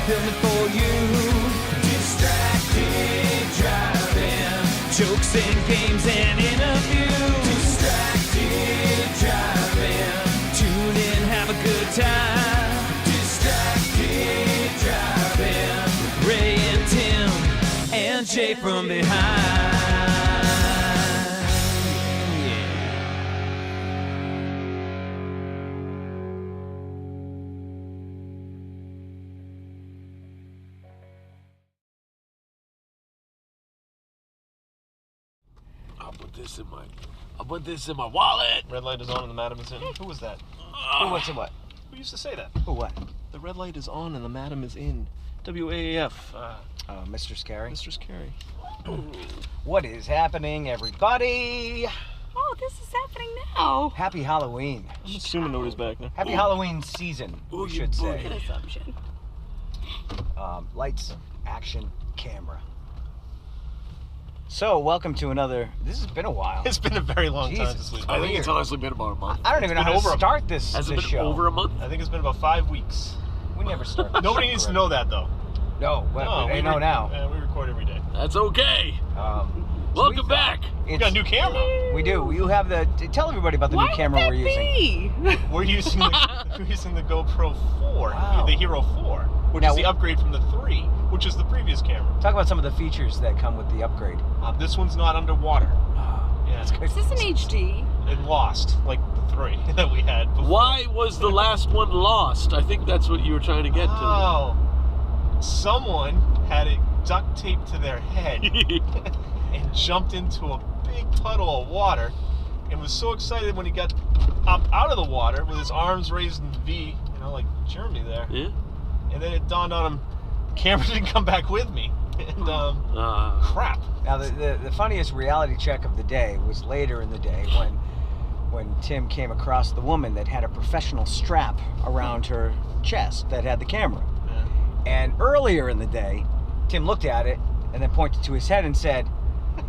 filming for you. Distracted driving, jokes and games and interviews. Distracted driving, tune in, have a good time. Distracted driving, Ray and Tim and Jay from behind. I'll put this in my wallet. Red light is on and the madam is in. Who was that? Who, what's it, what? Who used to say that? Who, what? The red light is on and the madam is in. WAAF. Mr. Scary. Mr. Scary. What is happening, everybody? Oh, this is happening now. Happy Halloween. I'm assuming nobody's back there. Happy Halloween season, we should say. Good assumption. Lights, action, camera. So, welcome to another. This has been a while. It's been a very long time Jesus. since we've I been think here. it's honestly been about a month. I don't even know been how to over a- start this, Has it this been show. over a month? I think it's been about 5 weeks. We never start. Nobody needs to know that, though. No, well, they know now. We record every day. That's okay. So Welcome back. We got a new camera. We do. You have the. Tell everybody about the Why new camera would we're that using. be? We're using the GoPro 4, Wow. the Hero 4, which Now, is the upgrade from the 3, which is the previous camera. Talk about some of the features that come with the upgrade. This one's not underwater. Yeah, That's good. Is this an HD? It lost, like the 3 that we had before. Why was the last one lost? I think that's what you were trying to get to. Oh, someone had it duct taped to their head and jumped into a big puddle of water and was so excited when he got up out of the water with his arms raised in V, like Jeremy there. Yeah. And then it dawned on him, the camera didn't come back with me. And, crap. Now, the funniest reality check of the day was later in the day when Tim came across the woman that had a professional strap around her chest that had the camera. Yeah. And earlier in the day, Tim looked at it and then pointed to his head and said,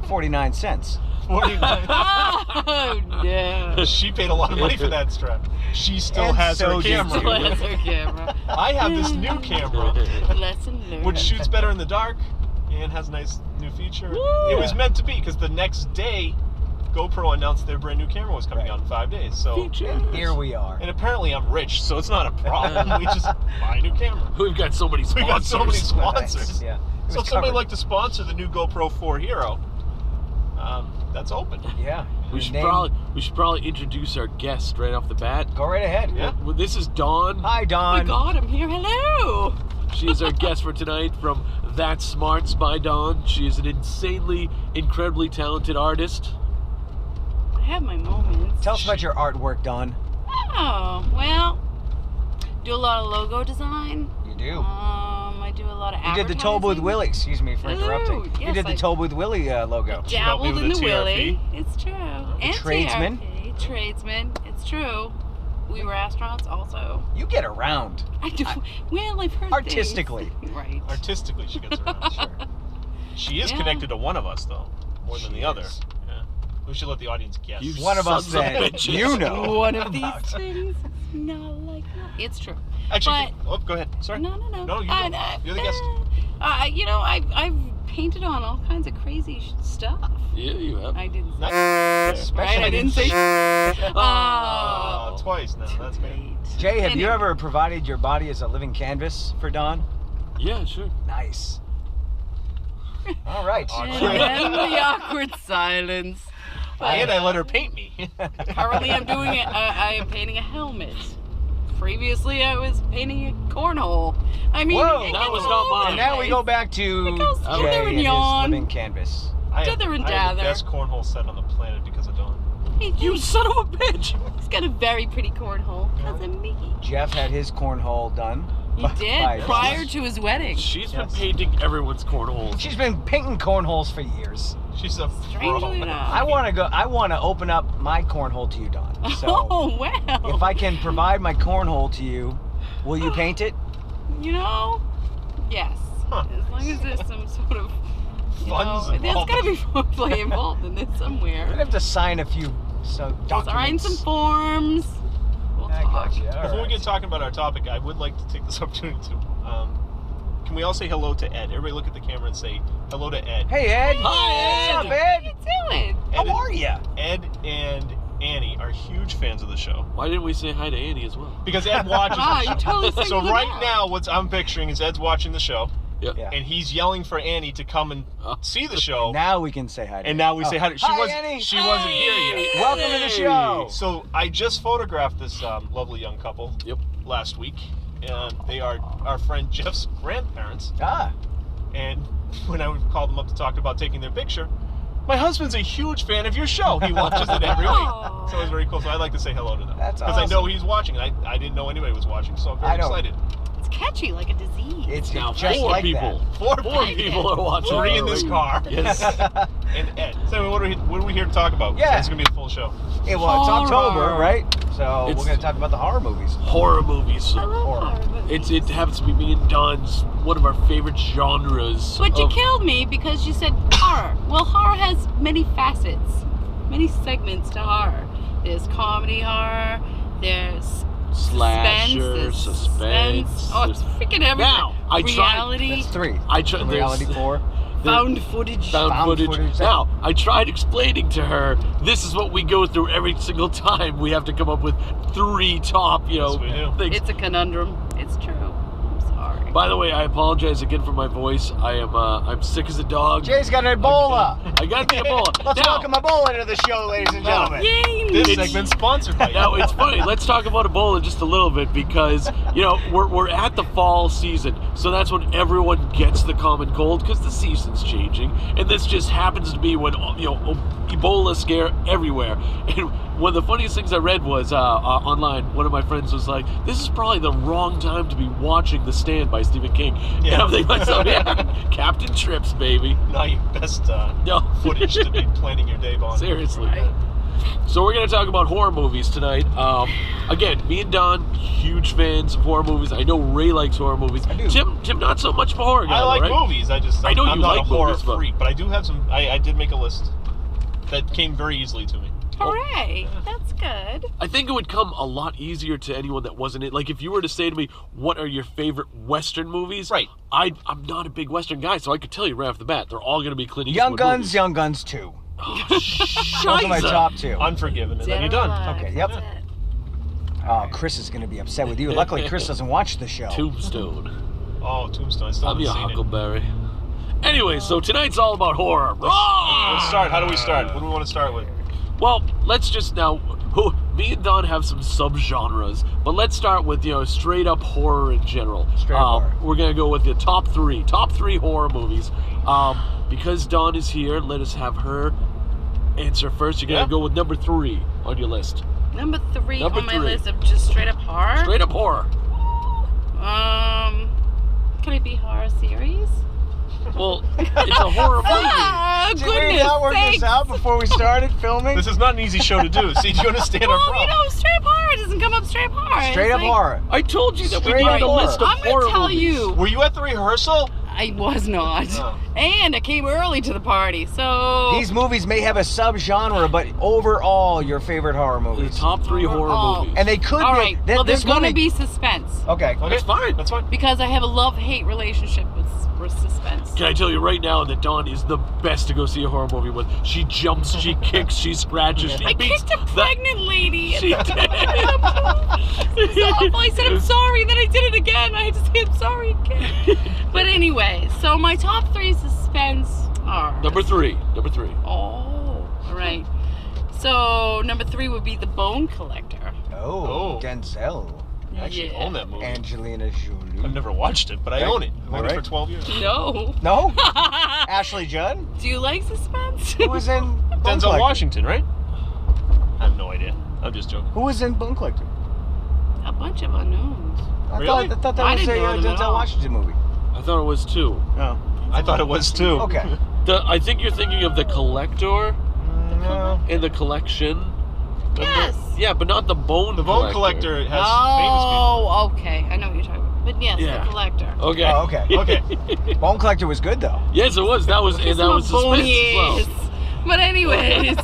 49 cents. 49. Oh, no. She paid a lot of money for that strap. She still And has so her did camera. you. That's our camera. I have this new camera, Lesson learned. which shoots better in the dark and has a nice new feature. Woo! It was meant to be because the next day, GoPro announced their brand new camera was coming Right. out in 5 days. So, And here we are. and apparently I'm rich, so it's not a problem. We just buy a new camera. We've got so many We sponsors. got so many sponsors. Nice. Yeah. It So was if somebody covered. would like to sponsor the new GoPro 4 Hero, that's open. Yeah. We should Name- probably introduce our guest right off the bat. Go right ahead. Yeah. Well, this is Dawn. Hi, Oh my Dawn. God, I'm here. Hello. She is our guest for tonight from That Smarts by Dawn. She is an insanely, incredibly talented artist. I have my moments. Tell us about your artwork, Dawn. Oh, well, do a lot of logo design. You do. I do a lot of You did the Toll Booth advertising. Willie. Excuse me for Hello. interrupting. You Yes, did the I- Toll Booth Willie logo. Dabbled with in the the TRP. Willie. It's true. And tradesman. TRP. Tradesman. It's true. We were astronauts also. You get around. I do. Well, I've heard Artistically. things. Right. Artistically, she gets around. Sure. She is Yeah. connected to one of us, though, more than She the other. is. Yeah. We should let the audience guess. You One of us sons of that bitches. you know. One of these about. things is not like that. It's true. Actually, But- go ahead. Sorry. No. No, you go. You're the guest. I've painted on all kinds of crazy stuff. Yeah, you have. I didn't say. Nice. Especially Right, I didn't say. Oh, twice now. That's good. Great. Jay, have you Anyway. ever provided your body as a living canvas for Dawn? Yeah, sure. Nice. All right. Awkward. And then the awkward silence. And I let her paint me. Currently, I am painting a helmet. Previously, I was painting a cornhole. I mean, Whoa. it That gets was all not over mine. And now we go back It to goes Jay dither and and his yawn. living canvas. I Dither and I have the dather. best cornhole set on the planet because of Dawn. Hey, You hey, son of a bitch! he's got a very pretty cornhole. Because of me. Jeff had his cornhole done. He by- did by- prior to his wedding. She's been Yes. painting everyone's cornholes. She's been painting cornholes for years. She's a Strangely pro. enough. I want to open up my cornhole to you, Dawn. So Oh, wow. if I can provide my cornhole to you, will you paint it? You know, yes. Huh. As long as there's some sort of Funds there's involved. got to be foreplay involved in this I'd somewhere. have to sign a few Sign documents. some forms. We'll I talk. got you. All Before we right. get talking about our topic, I would like to take this opportunity to can we all say hello to Ed? Everybody look at the camera and say hello to Ed. Hey, Ed. Hi, What's up, How Ed? you doing? How are you? Ed and Annie are huge fans of the show Why didn't we say hi to Annie as well? because Ed watches Ah, the you show. totally So singled him right out. now, what I'm picturing is Ed's watching the show, Yeah. Yeah. and he's yelling for Annie to come and see the show. Now we can say hi to And her. now we say hi to Hi, wasn't Annie. she wasn't here yet. Welcome to the show. So I just photographed this lovely young couple Yep. last week, and they are our friend Jeff's grandparents. Ah. And when I called them up to talk about taking their picture, my husband's a huge fan of your show. He watches it every week. Aw. So it was very cool. So I'd like to say hello to them. That's Because I know awesome. he's watching. And I didn't know anybody was watching, so I'm I very know. excited. It's catchy like a disease. It's Now just four like people. Four People are watching. 3 in this car. Yes. And Ed. So what are we here to talk about? Yeah. It's going to be a full show. Hey, well, it's Horror. October, right? So It's- we're going to talk about the horror movies. Horror movies. I love horror movies. It happens to be me and Don's one of our favorite genres. But you of- killed me because you said horror. Well, horror has many facets, many segments to horror. There's comedy horror. There's Slasher, suspense. Oh, it's freaking everything. Now, I tried- Reality, That's 3. I tried. The reality 4. found footage. Found Found footage. footage. Now, I tried explaining to her this is what we go through every single time. We have to come up with 3 top, Yes, we do. things. It's a conundrum. It's true. I'm sorry. By the way, I apologize again for my voice. I'm sick as a dog. Jay's got an Ebola. I got the Ebola. Let's Now- welcome Ebola to the show, ladies and gentlemen. Yay! This It's- segment's sponsored by you. Now it's funny. Let's talk about Ebola just a little bit because we're at the fall season, so that's when everyone gets the common cold because the season's changing, and this just happens to be when Ebola scare everywhere. And one of the funniest things I read was online. One of my friends was like, "This is probably the wrong time to be watching The Stand by Stephen King." And Yeah. I'm thinking to myself, "Yeah, Captain Trips, baby." Not your best No footage to be planning your day on. Seriously. Right. So we're going to talk about horror movies tonight. Again, me and Don, huge fans of horror movies. I know Ray likes horror movies. I do. Tim, not so much of a horror guy, I like right? movies. I know I'm you not like a horror movies, but- freak, but I do have some. I did make a list that came very easily to me. Hooray! That's good. I think it would come a lot easier to anyone that wasn't it. Like if you were to say to me, "What are your favorite Western movies?" Right. I'm not a big Western guy, so I could tell you right off the bat, they're all going to be Clint Eastwood Young Guns, movies. Young Guns 2. Oh, Those are my Shiza. top 2. Unforgiven, and then Dead you're done. Alive. Okay, yep. That's it. Oh, Chris is going to be upset with you. Luckily, Chris doesn't watch the show. Tombstone. Oh, Tombstone. I still I'm haven't your seen it. Huckleberry. Anyway, so tonight's all about horror. Let's start. How do we start? What do we want to start with? Well, let's just now. Me and Don have some subgenres, but let's start with straight up horror in general. Straight up horror. We're gonna go with the top three horror movies. Because Dawn is here, let us have her answer first. You're gonna Yeah. go with number 3 on your list. Number 3 Number on my 3. list of just straight up horror. Straight up horror. Can it be horror series? Well, it's a horror movie. Ah, Did we goodness not work sakes. this out before we started filming? This is not an easy show to do. See, do you understand our Well, problem? straight up horror doesn't come up straight up horror. Straight It's up like- horror. I told you that we Straight needed a up list of I'm horror gonna tell movies. you, Were you at the rehearsal? I was not. Oh. And I came early to the party, so... These movies may have a subgenre, but overall, your favorite horror The movies. top 3 horror Oh. movies. And they could All be. right, th- well, this there's gonna movie- be suspense. Okay. Okay, That's fine. That's fine. Because I have a love-hate relationship with suspense. Can I tell you right now that Dawn is the best to go see a horror movie with? She jumps, she kicks, she scratches, she I beats kicked a the- pregnant lady. She did. It's awful. I said I'm sorry, then I did it again. I had to say I'm sorry again. But anyway, so my top 3 suspense are... Number 3. Oh, all right. So number 3 would be The Bone Collector. Oh, Oh. Denzel. I actually Yeah. own that movie. Angelina Jolie. I've never watched it, but I Okay. own it. I've owned it Alright. for 12 years. No. No? Ashley Judd? Do you like suspense? Who was in Bone Denzel Collector? Washington, right? I have no idea. I'm just joking. Who was in Bone Collector? A bunch of unknowns. Really? I thought that I was didn't a know them at Denzel all. Washington movie. I thought it was 2. No. I thought it was too. Okay. I think you're thinking of The Collector No. and The Collection. Yes. Yeah, but not The Bone The Bone Collector has Oh, okay. I know what you're talking about. But yes, Yeah. The Collector. Okay. Oh, okay. famous people. Okay. Bone Collector was good though. Yes, it was. That was and Kiss that my was suspense bony as ass. But anyways,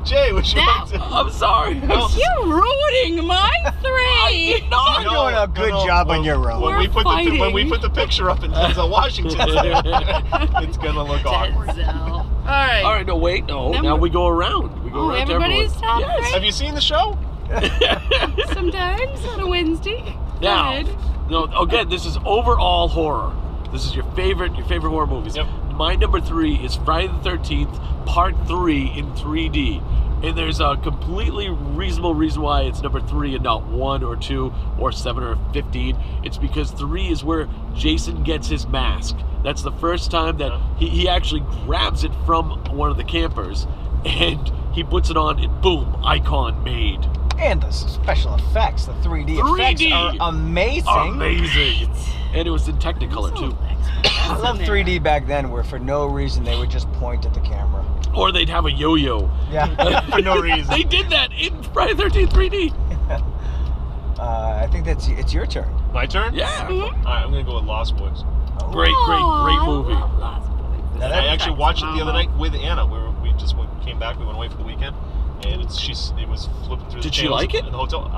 Jay, would you Now- like to... well. I'm sorry. Oh. you're ruining my 3. fighting. not. You're doing a good job on your own. When we We're put the picture up in Denzel Washington, it's gonna look awkward. Denzel. All right. All right, no, wait, no. Number- Now we go around. We go Oh, around to everybody's everyone. top Yes. three? Have you seen the show? Sometimes on a Wednesday. Go Now, ahead. no, again, this is overall horror. This is your favorite horror movies. Yep. My number 3 is Friday the 13th, Part 3 in 3D. And there's a completely reasonable reason why it's number 3 and not 1 or 2 or 7 or 15. It's because 3 is where Jason gets his mask. That's the first time that he actually grabs it from one of the campers and he puts it on and boom, icon made. And the special effects, the 3D effects 3D. are amazing. Amazing. And it was in Technicolor too. I love 3D back then, where for no reason they would just point at the camera. Or they'd have a yo-yo. Yeah. For no reason. They did that in Friday the 13th 3D. I think it's your turn. My turn? Yeah. Alright, I'm gonna go with Lost Boys. Great Aw, movie. I love Lost Boys. Now I actually watched it the other Mama. night with Anna. We just came back. We went away for the weekend, and it was flipping through. Did the she channels like it? in the hotel?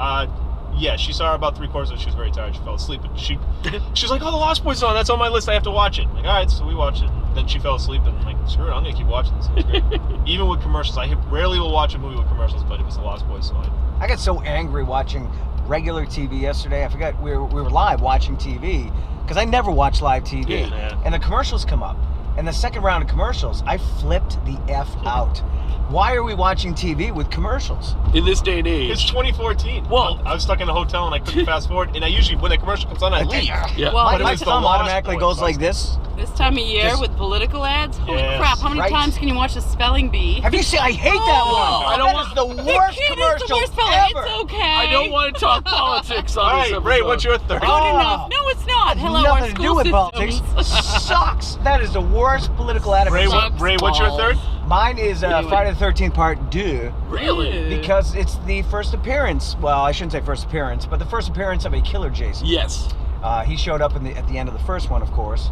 Yeah, she saw about 3/4 of it. She was very tired. She fell asleep, and she was like, "Oh, the Lost Boys is on. That's on my list. I have to watch it." I'm like, all right, so we watched it. Then she fell asleep, and I'm like, "Screw it, I'm gonna keep watching this. It's great." Even with commercials, I rarely will watch a movie with commercials, but it was the Lost Boys, so I got so angry watching regular TV yesterday. I forgot we were live watching TV because I never watch live TV. Yeah. And the commercials come up. And the second round of commercials, I flipped the F out. Why are we watching TV with commercials? In this day and it's age. 2014. Well- I was stuck in a hotel and I couldn't fast forward. And I usually, when the commercial comes on, I leave. Yeah. Well, My, But it my was the thumb Lost automatically Boys, goes so I like this. This time of year Just- with political ads, holy Yes. crap! How many Right. times can you watch the spelling bee? Have you seen? I hate that Oh, one. I don't That want- is the The worst kid commercial is the worst fella. ever. It's okay. I don't want to talk politics on All this right, Ray, episode. what's your third? Good Oh. enough. No, it's not. Hello, our Nothing to do school with politics. systems. Sucks. That is the worst political advertisement. Ray, what's your third? Mine is Anyway. Friday the 13th Part 2 Really? because it's the first appearance. Well, I shouldn't say first appearance, but the first appearance of a killer Jason. Yes. He showed up at the end of the first one, of course.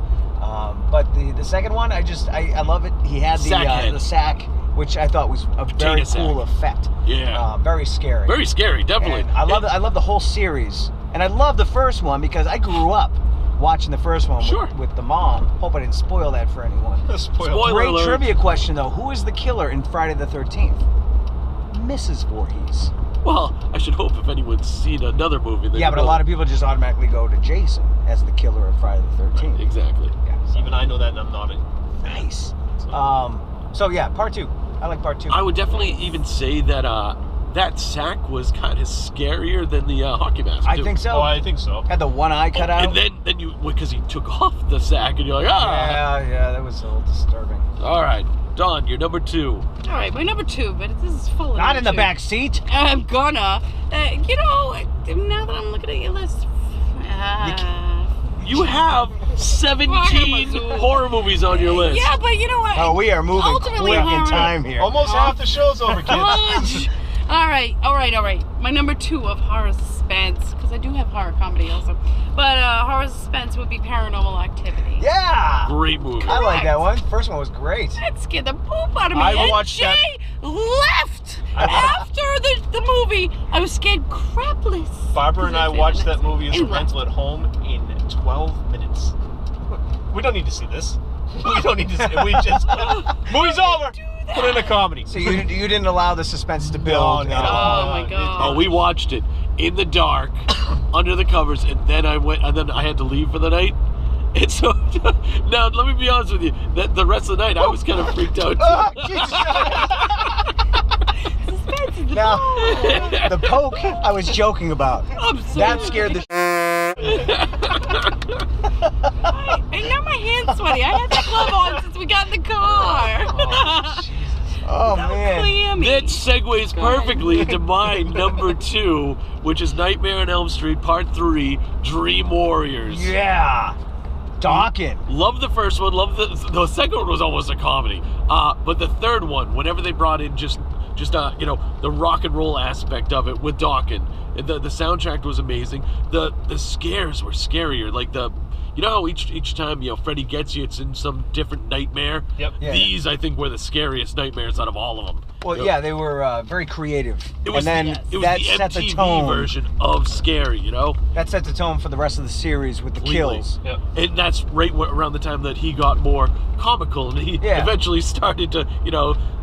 But the second one, I love it. He had Sack head. the sack, which I thought was a very Potato cool sack. effect. Yeah. Very scary. Very scary, definitely. And I love the whole series, and I love the first one because I grew up watching the first one Sure. with the mom. Hope I didn't spoil that for anyone. Spoiler Great alert. trivia question though: who is the killer in Friday the 13th? Mrs. Voorhees. Well, I should hope if anyone's seen another movie. Yeah, but a lot of people just automatically go to Jason as the killer of Friday the 13th. Exactly. Yeah, so Even I know that, and I'm nodding. nice. So yeah, Part 2. I like Part 2. I would definitely even say that that sack was kind of scarier than the hockey mask. I too. think so. Oh, I think so. Had the one eye cut out. And then you, because he took off the sack, and you're like, ah. Yeah, that was a little disturbing. All right, Dawn, you're number 2. All right, my number 2, but this is full of Not in the two. back seat. I'm gonna. Now that I'm looking at your list. You have 17 Mizzou. horror movies on your list. Yeah, but you know what? Oh, we are moving Ultimately, quick in horror. time here. Almost half the show's over, kids. Fudge. All right. My number 2 of horror suspense, because I do have horror comedy also, but horror suspense would be Paranormal Activity. Yeah. Great movie. I like that one. First one was great. That scared the poop out of me. I and watched Jay that- left after the movie. I was scared crapless. Barbara and I watched that movie as a And rental at home in 12 minutes. We don't need to see this. We don't need to see it. We just... Movie's over. Put in a comedy. So you didn't allow the suspense to build. No. at all. Oh my God. Oh, we watched it in the dark, under the covers, and then I had to leave for the night. And so now let me be honest with you, that the rest of the night I was kind of freaked out. Oh, Jesus. Suspense is the Now, ball. the poke I was joking about. I'm so That scared the And now my hand's sweaty. I had that glove on since we got in the car. Oh, So man. clammy. That segues Go ahead. perfectly into my number 2, which is Nightmare on Elm Street Part 3, Dream Warriors. Yeah. Dawkins. Love the first one. Love the second one was almost a comedy. But the third one, whenever they brought in just the rock and roll aspect of it with Dawkins, the soundtrack was amazing. The scares were scarier. Like you know how each time Freddy gets you, it's in some different nightmare. Yep. Yeah. These I think were the scariest nightmares out of all of them. Well, yeah, they were very creative. It was and then it was that the set MTV the tone. version of scary, That set the tone for the rest of the series with the Completely. kills. Yep. And that's right around the time that he got more comical, and he Yeah. eventually started to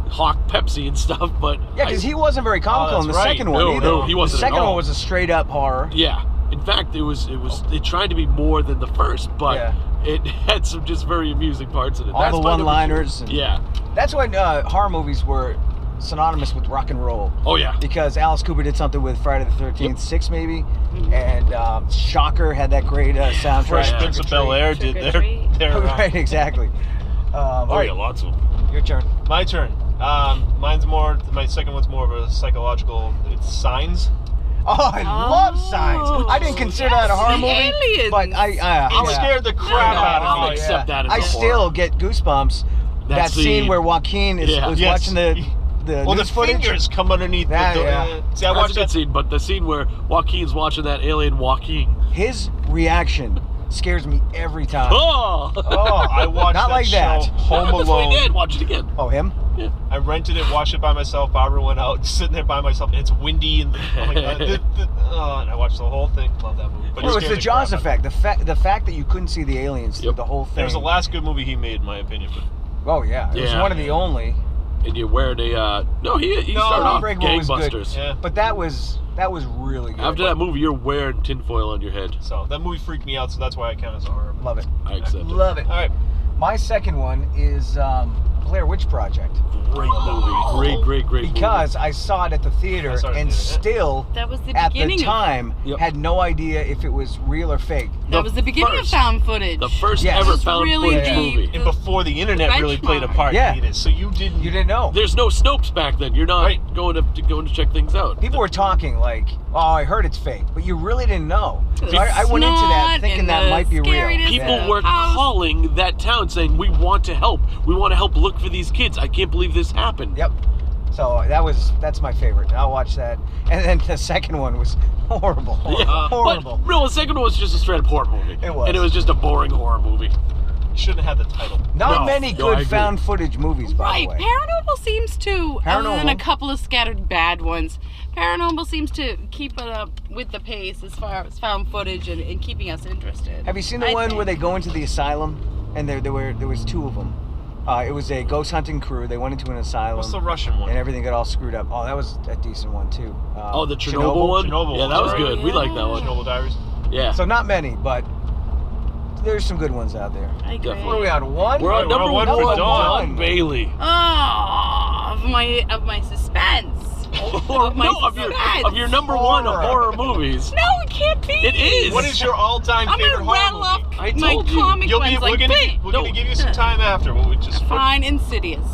hawk Pepsi and stuff. But Yeah, because he wasn't very comical in the that's right. second one No, either. no, he wasn't The at second all. one was a straight up horror. Yeah. In fact, it tried to be more than the first, but Yeah. it had some just very amusing parts in it. All That's the my number one-liners two. and- Yeah. That's when horror movies were synonymous with rock and roll. Oh yeah. Because Alice Cooper did something with Friday the 13th, 6 maybe, and Shocker had that great soundtrack. Fresh Yeah. Prince of Bel Air did Trick or treat. their Right, exactly. All Oh right, yeah, lots of them. your turn. My turn. My second one's more of a psychological. It's Signs. Oh, I love Signs. I didn't consider that a horror the movie, aliens. but It yeah. scared the crap out I'll of me. accept that as I a still horror. get goosebumps. That scene scene. where Joaquin is Yeah. was Yes. watching the Well, the news footage. fingers come underneath That, the. yeah. See, I That's watched a good that. scene, but the scene where Joaquin's watching that alien Joaquin. His reaction scares me every time. Oh! Oh, I watched Not that like show, that. Home That's what he did. Alone. Watch it again. Oh, him? I rented it, watched it by myself. Barbara went out, sitting there by myself, and it's windy, and oh my God, and I watched the whole thing. Love that movie. But Well, it's scared the Jaws crap out of me. effect. The fact that you couldn't see the aliens through Yep. the whole thing. It was the last good movie he made, in my opinion. But Oh yeah, it was Yeah. one of the only. And you're wearing a no, he No, started off Unbreakable was good. gangbusters. yeah. But that was really good. After that movie, you're wearing tinfoil on your head. So that movie freaked me out, so that's why I count it as a horror. Love it. I accept it. Love it. All right. My second one is Blair Witch Project. Great movie. Great movie. Because I saw it at the theater I saw it and at the theater. still, That was the at beginning the time, Yep. had no idea if it was real or fake. That was the beginning first- of found footage. The first Yes. ever It was found really footage the- movie. And before the internet really played a benchmark. part Yeah. in it, so you didn't. You didn't know. There's no Snopes back then. You're not Right. going to check things out. People were talking like, "Oh, I heard it's fake," but you really didn't know. So The I went into that snot thinking and that the might be real. scariness. People Yeah. were House. calling that town saying, "We want to help. We want to help look for these kids. I can't believe this happened." Yep. So that's my favorite. I'll watch that. And then the second one was horrible. Yeah, Horrible. But no, the second one was just a straight up horror movie. It was. And it was just a boring horror movie. You shouldn't have had the title. Not No, many no, I good agree. found footage movies, by Right, the way. Paranormal seems to, other than a Paranormal. couple of scattered bad ones, Paranormal seems to keep it up with the pace as far as found footage and keeping us interested. Have you seen the I one think. where they go into the asylum and there was two of them? It was a ghost hunting crew. They went into an asylum. What's the Russian one? and everything got all screwed up. Oh, that was a decent one too. Oh, the Chernobyl one? Chernobyl Yeah, that was was good. right. We liked that one. Chernobyl Diaries. Yeah. So not many, but there's some good ones out there. I agree. Definitely. What are we on? One? We're on We're number on one one. for Dawn. Dawn Bailey. Oh, of my suspense. Or, my no, of your number one Horror. horror movies. No, it can't be. It is. What is your all-time I'm favorite gonna horror rattle off movie? I my told you. comic We're ones like gonna bang. we're gonna give you some time after. We'll just Fine, Insidious.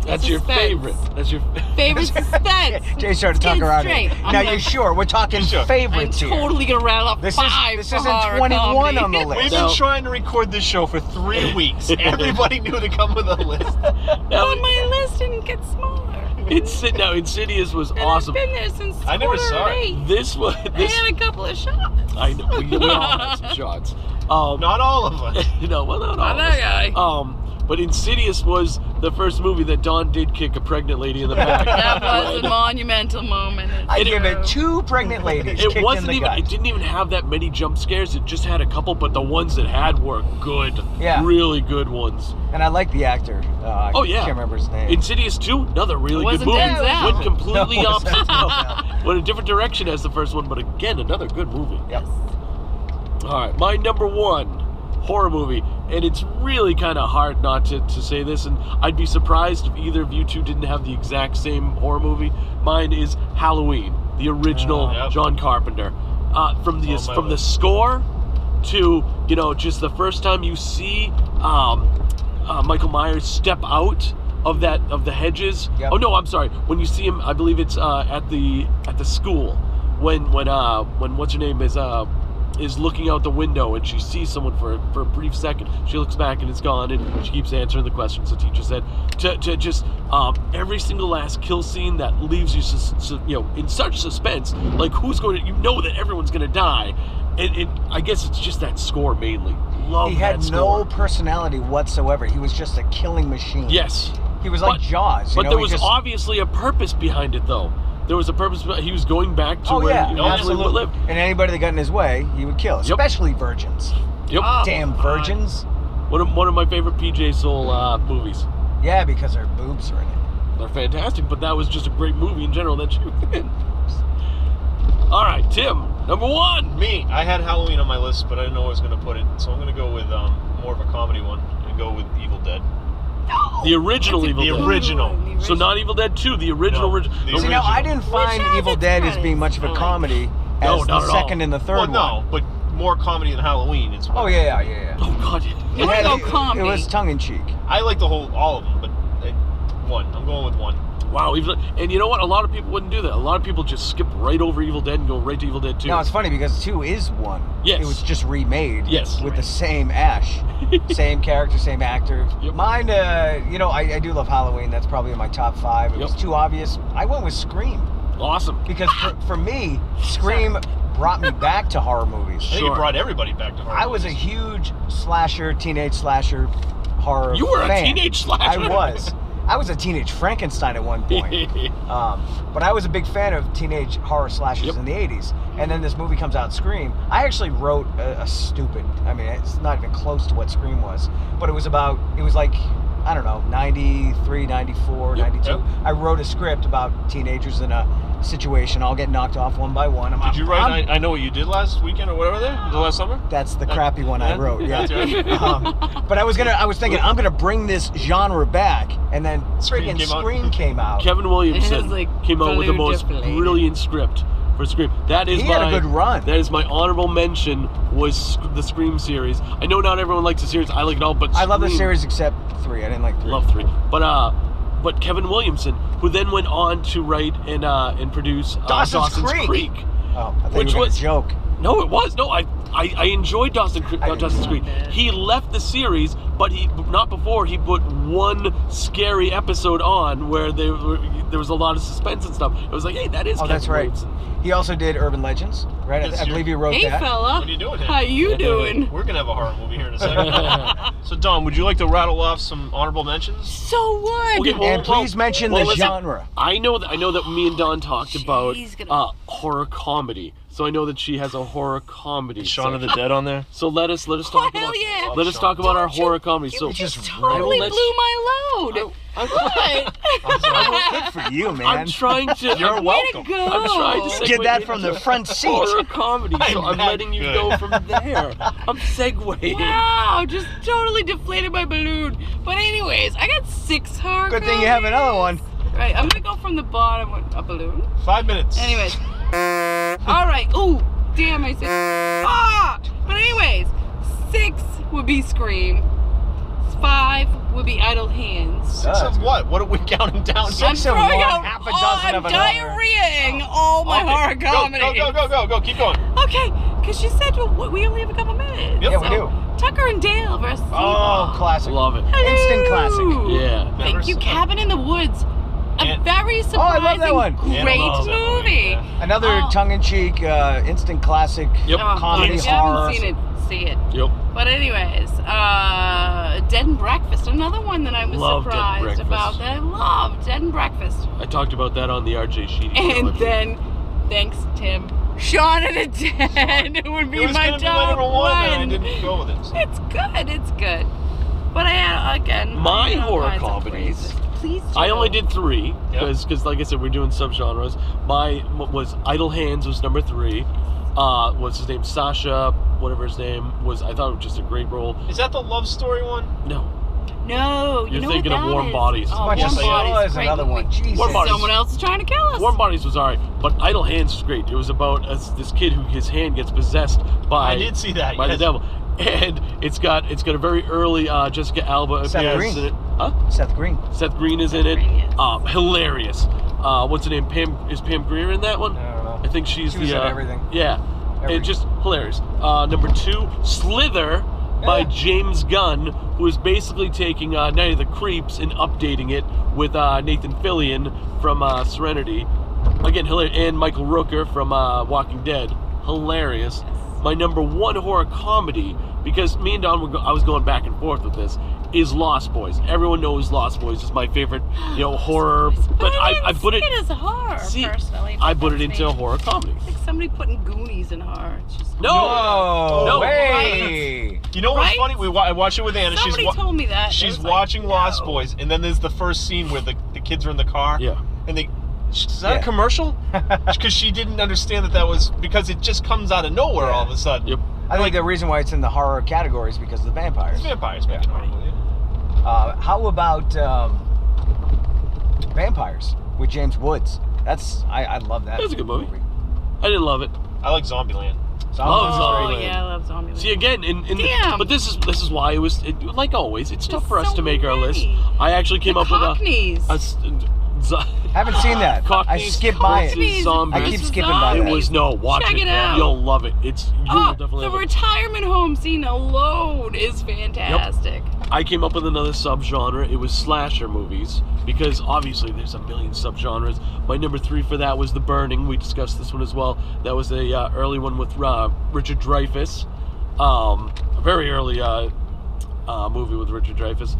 That's your Suspense. favorite. That's your Favorite suspense. Jay started talking Skin around straight. it. I'm Now not- you're sure? We're talking Sure. I'm favorites here. totally gonna rattle off This five. is for isn't horror 21 comedy. on the We've list. been No. trying to record this show for 3 weeks. Everybody knew to come with a list. Now, But my list didn't get smaller. Insidious was And awesome. I've been there since I never quarter saw of it. 8. This was I this. had a couple of shots. I know we all had some shots. Not all of us. No, well, not all. Not of us. that guy. But Insidious was the first movie that Dawn did kick a pregnant lady in the back. That was a monumental moment. I It's give it true. 2 pregnant ladies It kicked wasn't in the even. gut. It didn't even have that many jump scares. It just had a couple, but the ones that had were good. Yeah. Really good ones. And I like the actor. Oh, yeah. I can't remember his name. Insidious 2, another really It good wasn't movie. Denzel. Went completely No, it opposite. wasn't Denzel. Went a different direction as the first one, but again, another good movie. Yep. All right, my number one horror movie, and it's really kind of hard not to say this, and I'd be surprised if either of you two didn't have the exact same horror movie. Mine is Halloween, the original Yep. John Carpenter. From the On my from the list. score to just the first time you see Michael Myers step out of the hedges. Yep. Oh no, I'm sorry. When you see him, I believe it's at the school when what's her name is looking out the window and she sees someone for a brief second. She looks back and it's gone, and she keeps answering the questions the teacher said. To just every single last kill scene that leaves you in such suspense, like who's going to, that everyone's going to die, I guess it's just that score mainly. Love He had that no score. personality whatsoever. He was just a killing machine. Yes. He was like But- Jaws. But you know? there He was just- obviously a purpose behind it, though. There was a purpose. He was going back to Oh where yeah, he actually absolutely. would live. And anybody that got in his way, he would kill. Yep. Especially virgins. Yep. Oh, Damn God. virgins. One of my favorite PJ Soul movies. Yeah, because their boobs are in it. They're fantastic, but that was just a great movie in general that you in. All right, Tim, number 1. Me, I had Halloween on my list, but I didn't know where I was going to put it, so I'm going to go with more of a comedy one and go with Evil Dead. No, The original that's a Evil good Dead. one. original. The So not Evil Dead 2, the original. No, original. the See, now I original. didn't find has Evil its Dead as being credits, much of a like- comedy No, as not the at all. second and the third Well, one. no, but more comedy than Halloween. It's Oh yeah. Oh God. You wanna go comedy. It was tongue in cheek. I like all of them, but one. I'm going with one. Wow. And you know what? A lot of people wouldn't do that. A lot of people just skip right over Evil Dead and go right to Evil Dead 2. No, it's funny because 2 is 1. Yes. It was just remade. Yes. With the same Ash. Same character, same actor. Yep. Mine, I do love Halloween. That's probably in my top 5. It was Yep. too obvious. I went with Scream. Awesome. Because for me, Scream brought me back to horror movies. I think Sure. it brought everybody back to horror I was a movies. huge teenage slasher horror You were a fan. teenage slasher? I was a teenage Frankenstein at one point. But I was a big fan of teenage horror slashers Yep. in the 80s. And then this movie comes out, Scream. I actually wrote a stupid, it's not even close to what Scream was, but it was like, I don't know, 93, 94, Yep. 92. Yep. I wrote a script about teenagers in a situation, all get knocked off one by one. Did you write I Know What You Did Last weekend or whatever the last summer? That's the crappy one I wrote, yeah. That's right. But I was thinking, I'm gonna bring this genre back, and then Scream freaking came out. Scream came out. Kevin Williamson It has, like, came out with the blue most deflated. brilliant script for Scream. That is He had a good run. That is my honorable mention. Was the Scream series? I know not everyone likes the series. I like it all, but I love the Scream- series except 3. I didn't like 3. Love 3. But Kevin Williamson, who then went on to write and produce Dawson's Creek. Oh, I thought Which you were was- a joke. No, it was. No, I enjoyed Dawson's Creek. I didn't Dawson's love Creek. it. He left the series, but not before he put one scary episode on where there was a lot of suspense and stuff. It was like, hey, that is. Oh, Kevin that's right. Williamson. He also did Urban Legends, right? Yes, I believe he wrote Hey, that. fella. What are you doing here? How you doing? We're going to have a horror movie here in a second. So, Don, would you like to rattle off some honorable mentions? So what? Okay, And please mention the listen, genre. I know that me and Dawn talked about She's gonna- horror comedy. So I know that she has a horror comedy. Shaun of the section. Dead on there? So let us talk Oh, about hell yeah. let us talk about our Don't you- horror comedy. You So just I will totally let blew my load. What? Good for you, man. I'm trying to. You're I'm, welcome. Way to go. I'm trying to You segue did that from the into front seat. horror comedy. So I'm not letting you good. go from there. I'm segueing. Wow, just totally deflated my balloon. But anyways, I got 6 horror Good thing you have another one. Right, I'm gonna go from the bottom with a balloon. 5 minutes. Anyways. Alright, ooh, damn, I said. But anyways, 6 would be Scream. 5 would be Idle Hands. Six of what? What are we counting down? I'm Six of throwing one, out half a all- dozen I'm of another. diarrheaing all my horror Go, comedy. go. Keep going. Okay, because you said we only have a couple minutes. Yep. Yeah, we do. Tucker and Dale versus Oh, Evil. classic. Love it. Instant classic. Hello. Yeah. Never Thank you, saw- Cabin in the Woods. A And- very I surprising, love that one. great Anna loves that movie. yeah. Another Oh. tongue-in-cheek, instant classic. Yep. Oh, Comedy, if you horror. haven't seen it, see it. Yep. But anyways, Dead and Breakfast, another one that I was Love Dead and surprised Breakfast. about. That I love Dead and Breakfast. I talked about that on the RJ Sheedy show. And actually. then, thanks Tim, Shaun of the Dead would be It was my gonna be my top number one, and I one. didn't go with it. It's good. But I had, again, My I had all horror kinds of comedies. phrases. Please do. I only did 3 Yep. because like I said, we're doing subgenres. My was Idle Hands was number 3. What's his name? Sasha, whatever his name was. I thought it was just a great role. Is that the love story one? No, No, you You're know thinking what of that Warm is? Bodies. Oh, Bunch Warm of Yes, I am. Bodies, Stars, great another movie. one. Jesus. Warm Bodies. Someone else is trying to kill us. Warm Bodies was alright, but Idle Hands was great. It was about this kid who his hand gets possessed by I did see that. by yes. the devil, and it's got a very early Jessica Alba Seth appearance Green. in it. Huh? Seth Green. Seth Green is in it. Green, yes. Hilarious. What's her name? Is Pam Grier in that one? I don't know. I think she's She was the in everything. Yeah, Everything. it's just hilarious. Number 2, Slither by Yeah. James Gunn, who is basically taking Night of the Creeps and updating it with Nathan Fillion from Serenity. Again, hilarious, and Michael Rooker from Walking Dead. Hilarious. my number one horror comedy, because me and Don, I was going back and forth with this, is Lost Boys. Everyone knows Lost Boys is my favorite, horror. But I put it as a horror, personally. I put it into a horror comedy. It's like somebody putting Goonies in horror. It's just No, Way. You know what's Right? funny? I watched it with Anna. Somebody told me that. She's It was like, watching Lost no. Boys, and then there's the first scene where the kids are in the car. Yeah. And is that Yeah. a commercial? Because she didn't understand that was because it just comes out of nowhere all of a sudden. Yep. I think the reason why it's in the horror category is because of the vampires. It's vampires making horror movie. How about Vampires with James Woods? I love that. That was a good movie. I didn't love it. I like Zombieland. Love Oh, Zombieland. yeah, I love Zombieland. See again, Damn. but this is why it was like always. It's tough There's for us so to make our list. many. I actually came The up with Cockneys. Haven't seen that. I Cockneys skipped by it. versus Zombies. I keep skipping by It that. was watch Check it out. You'll love it. You will definitely the love it. retirement home scene alone is fantastic. I came up with another subgenre. It was slasher movies, because obviously there's a million subgenres. My number 3 for that was The Burning. We discussed this one as well. That was a early one with Richard Dreyfuss. A very early movie with Richard Dreyfuss.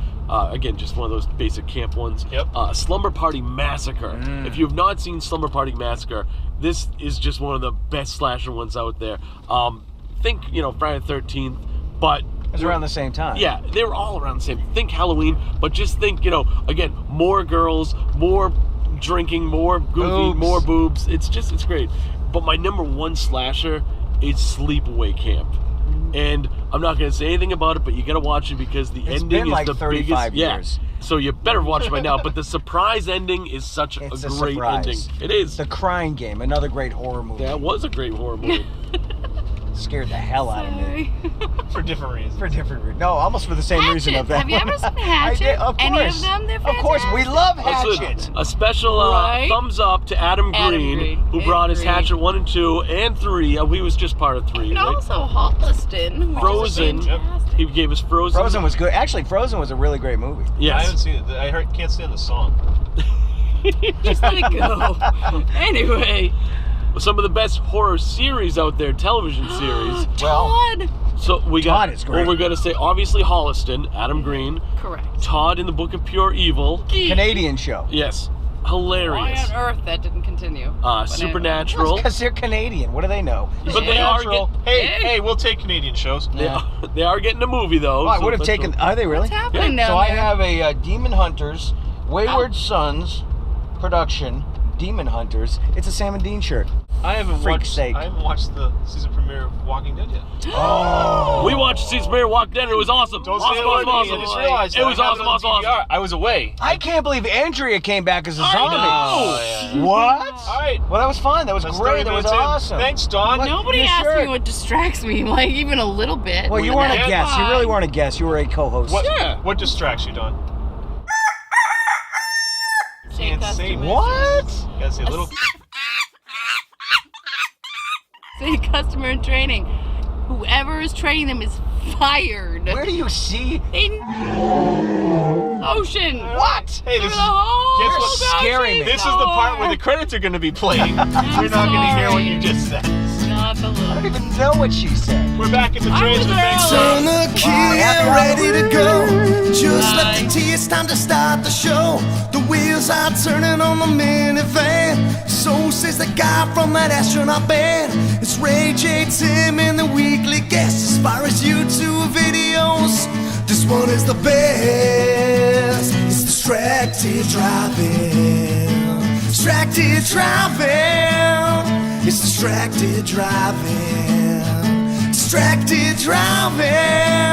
Again, just one of those basic camp ones. Yep. Slumber Party Massacre. If you have not seen Slumber Party Massacre, this is just one of the best slasher ones out there. Think, Friday the 13th, but It was around the same time. yeah, they were all around the same. Think Halloween, but just think, again, more girls, more drinking, more goofy, Boobs. more boobs. It's great. But my number 1 slasher is Sleepaway Camp. And I'm not going to say anything about it, but you got to watch it because the It's ending been like is the 35 biggest. years. Yeah. So you better watch it by now. But the surprise ending is such It's a a great surprise. ending. It is. The Crying Game, another great horror movie. That was a great horror movie. Scared the hell out of me. Sorry. For different reasons. For different reasons. No, almost for the same reason of Hatchet. that. Have you ever one. seen Hatchet? I did, of Any of course. them? They're Of course, we fantastic. love Also, Hatchet. a special Right? thumbs up to Adam Green, who brought us Agreed. Hatchet 1 and 2 and 3. He was just part of 3. And right? also Holliston. which is Frozen. fantastic. He gave us Frozen. Frozen was good. Actually, Frozen was a really great movie. I Yes. haven't seen it. I can't stand the song. Just let it go. Anyway. Some of the best horror series out there, television series. Todd. So we got. Todd is great. Well, we're gonna say obviously Holliston, Adam Green, Correct. Todd in the Book of Pure Evil. Canadian show. Yes, Why hilarious. on earth that didn't continue? But Supernatural. Because they're Canadian. What do they know? But they are Natural. getting. Hey, we'll take Canadian shows. They are getting a movie though. Oh, I so would have that's taken. what- Are they really? What's happening down So I there? have a Demon Hunters, Wayward Sons production. Demon Hunters. It's a Sam and Dean shirt. I haven't Freak's sake. watched the season premiere of Walking Dead yet. Oh. We watched season premiere Walk Dead. It was awesome. Don't awesome, say awesome, it. awesome. I just realized It was I have awesome, on awesome, DVR. awesome. I was away. I can't believe Andrea came back as a I zombie. know. Oh, yeah. What? All right. Well, that was fun. That was That's great. 30 That was minutes in. awesome. Thanks, Dawn. What? Nobody Your asked shirt. me what distracts me, like even a little bit. Well, you weren't a Yeah. guest. You really weren't a guest. You were a co-host. What, Yeah. what distracts you, Dawn? Say Can't say customer- What? You gotta say a little. Say customer in training. Whoever is training them is fired. Where do you see? In ocean. What? Hey, Through this the is. whole Guess what? ocean Scaring me. This is the part where the credits are gonna be playing. You're not gonna hear what you just said. Not the I don't little. even know what she said. We're back at the I trains was with Big early. Sam. Turn the key happy and ready to go. Just Bye. left the tea, it's time to start the show. The wheels are turning on the minivan. So says the guy from that astronaut band. It's Ray J, Tim, and the weekly guest. As far as YouTube videos, this one is the best. It's distracted driving. Distracted driving. It's distracted driving. Distracted driving.